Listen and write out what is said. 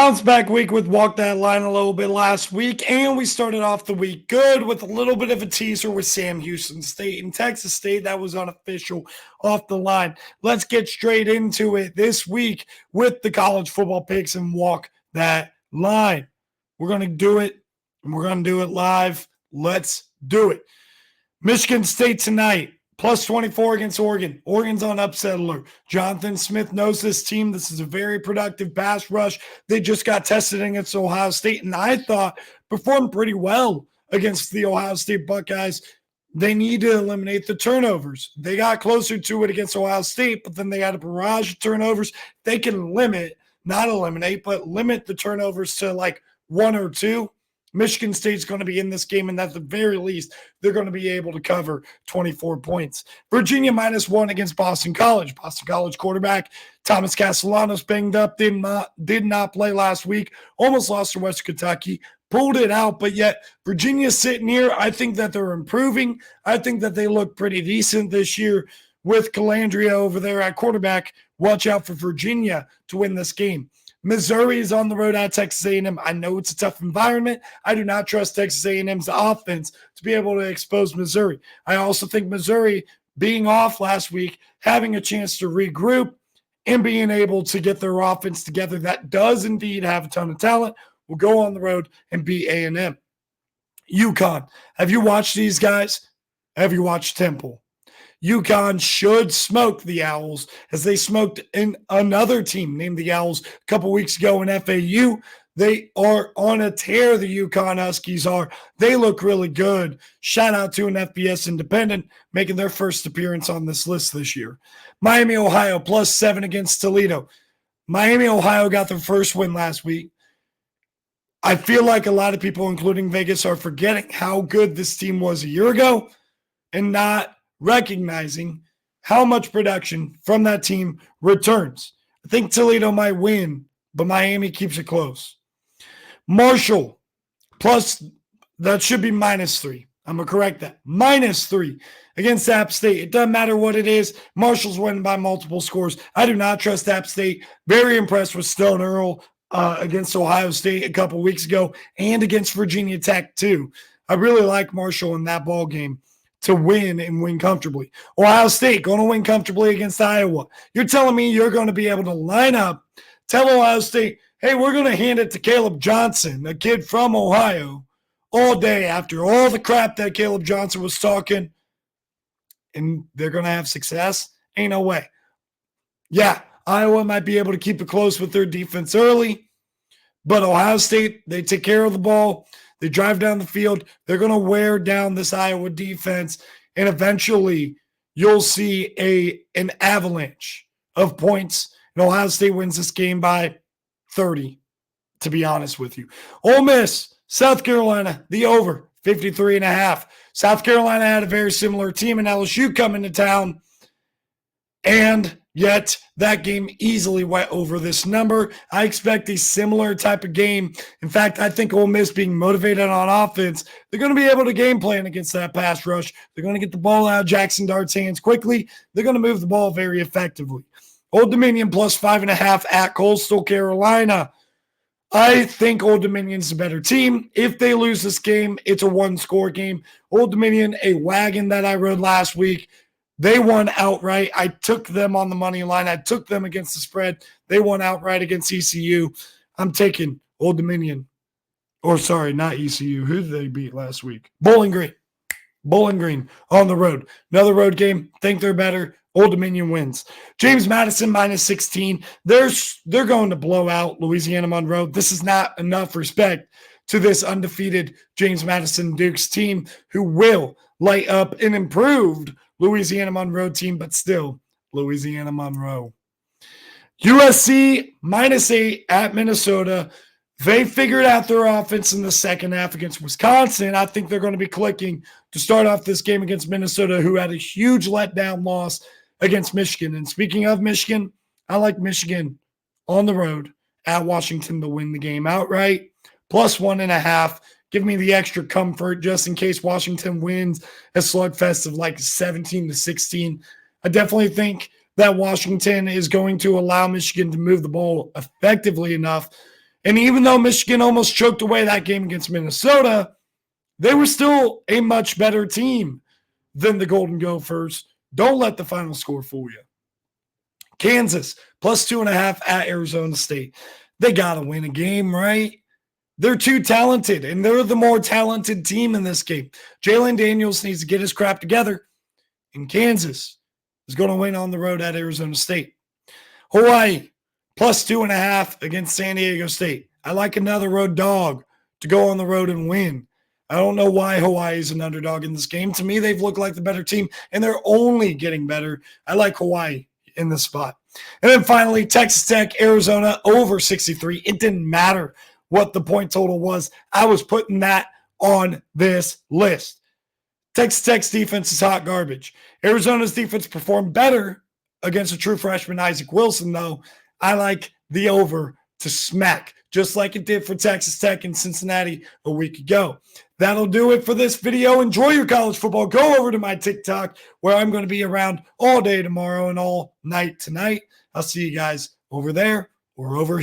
Bounce back week with Walk That Line a little bit last week, and we started off the week good with a little bit of a teaser with Sam Houston State and Texas State. That was unofficial off the line. Let's get straight into it this week with the college football picks and Walk That Line. We're going to do it, and we're going to do it live. Let's do it. Michigan State tonight. Plus 24 against Oregon. Oregon's on upset alert. Jonathan Smith knows this team. This is a very productive pass rush. They just got tested against Ohio State, and I thought performed pretty well against the Ohio State Buckeyes. They need to eliminate the turnovers. They got closer to it against Ohio State, but then they had a barrage of turnovers. They can limit, not eliminate, but limit the turnovers to like one or two. Michigan State's going to be in this game, and at the very least, they're going to be able to cover 24 points. Virginia -1 against Boston College. Boston College quarterback Thomas Castellanos banged up, did not play last week, almost lost to West Kentucky, pulled it out, but yet Virginia's sitting here. I think that they're improving. I think that they look pretty decent this year with Calandria over there at quarterback. Watch out for Virginia to win this game. Missouri is on the road at Texas A&M. I know it's a tough environment. I do not trust Texas A&M's offense to be able to expose Missouri. I also think Missouri being off last week, having a chance to regroup and being able to get their offense together that does indeed have a ton of talent will go on the road and beat A&M. UConn. Have you watched these guys? Have you watched Temple? UConn should smoke the Owls as they smoked in another team named the Owls a couple weeks ago in FAU. They are on a tear, the UConn Huskies are. They look really good. Shout out to an FBS independent making their first appearance on this list this year. Miami, Ohio, +7 against Toledo. Miami, Ohio got their first win last week. I feel like a lot of people, including Vegas, are forgetting how good this team was a year ago and not recognizing how much production from that team returns. I think Toledo might win, but Miami keeps it close. Marshall, that should be -3. I'm going to correct that. -3 against App State. It doesn't matter what it is. Marshall's winning by multiple scores. I do not trust App State. Very impressed with Stone Earl against Ohio State a couple weeks ago and against Virginia Tech too. I really like Marshall in that ball game to win and win comfortably. Ohio State going to win comfortably against Iowa. You're telling me you're going to be able to line up, tell Ohio State, hey, we're going to hand it to Caleb Johnson, a kid from Ohio, all day after all the crap that Caleb Johnson was talking, and they're going to have success? Ain't no way. Yeah, Iowa might be able to keep it close with their defense early, but Ohio State, they take care of the ball. They drive down the field. They're going to wear down this Iowa defense, and eventually you'll see an avalanche of points. And Ohio State wins this game by 30, to be honest with you. Ole Miss, South Carolina, the over, 53.5. South Carolina had a very similar team in LSU coming to town, and yet that game easily went over this number. I expect a similar type of game. In fact, I think Ole Miss being motivated on offense, they're going to be able to game plan against that pass rush. They're going to get the ball out of Jackson Dart's hands quickly. They're going to move the ball very effectively. Old Dominion +5.5 at Coastal Carolina. I think Old Dominion's a better team. If they lose this game, it's a one-score game. Old Dominion, a wagon that I rode last week. They won outright. I took them on the money line. I took them against the spread. They won outright against ECU. I'm taking Old Dominion. Or sorry, not ECU. Who did they beat last week? Bowling Green. Bowling Green on the road. Another road game. Think they're better. Old Dominion wins. James Madison -16. They're going to blow out Louisiana Monroe. This is not enough respect to this undefeated James Madison Dukes team who will light up an improved Louisiana Monroe team, but still Louisiana Monroe. USC -8 at Minnesota. They figured out their offense in the second half against Wisconsin. I think they're going to be clicking to start off this game against Minnesota, who had a huge letdown loss against Michigan. And speaking of Michigan, I like Michigan on the road at Washington to win the game outright. +1.5. Give me the extra comfort just in case Washington wins a slugfest of like 17-16. I definitely think that Washington is going to allow Michigan to move the ball effectively enough And even though Michigan almost choked away that game against Minnesota, they were still a much better team than the Golden Gophers. Don't let the final score fool you. Kansas, plus 2.5 at Arizona State. They got to win a game, right? They're too talented, and they're the more talented team in this game. Jalen Daniels needs to get his crap together, and Kansas is going to win on the road at Arizona State. Hawaii, plus 2.5 against San Diego State. I like another road dog to go on the road and win. I don't know why Hawaii is an underdog in this game. To me, they've looked like the better team, and they're only getting better. I like Hawaii in this spot. And then finally, Texas Tech, Arizona, over 63. It didn't matter what the point total was. I was putting that on this list. Texas Tech's defense is hot garbage. Arizona's defense performed better against a true freshman, Isaac Wilson, though. I like the over to smack, just like it did for Texas Tech in Cincinnati a week ago. That'll do it for this video. Enjoy your college football. Go over to my TikTok, where I'm going to be around all day tomorrow and all night tonight. I'll see you guys over there or over here.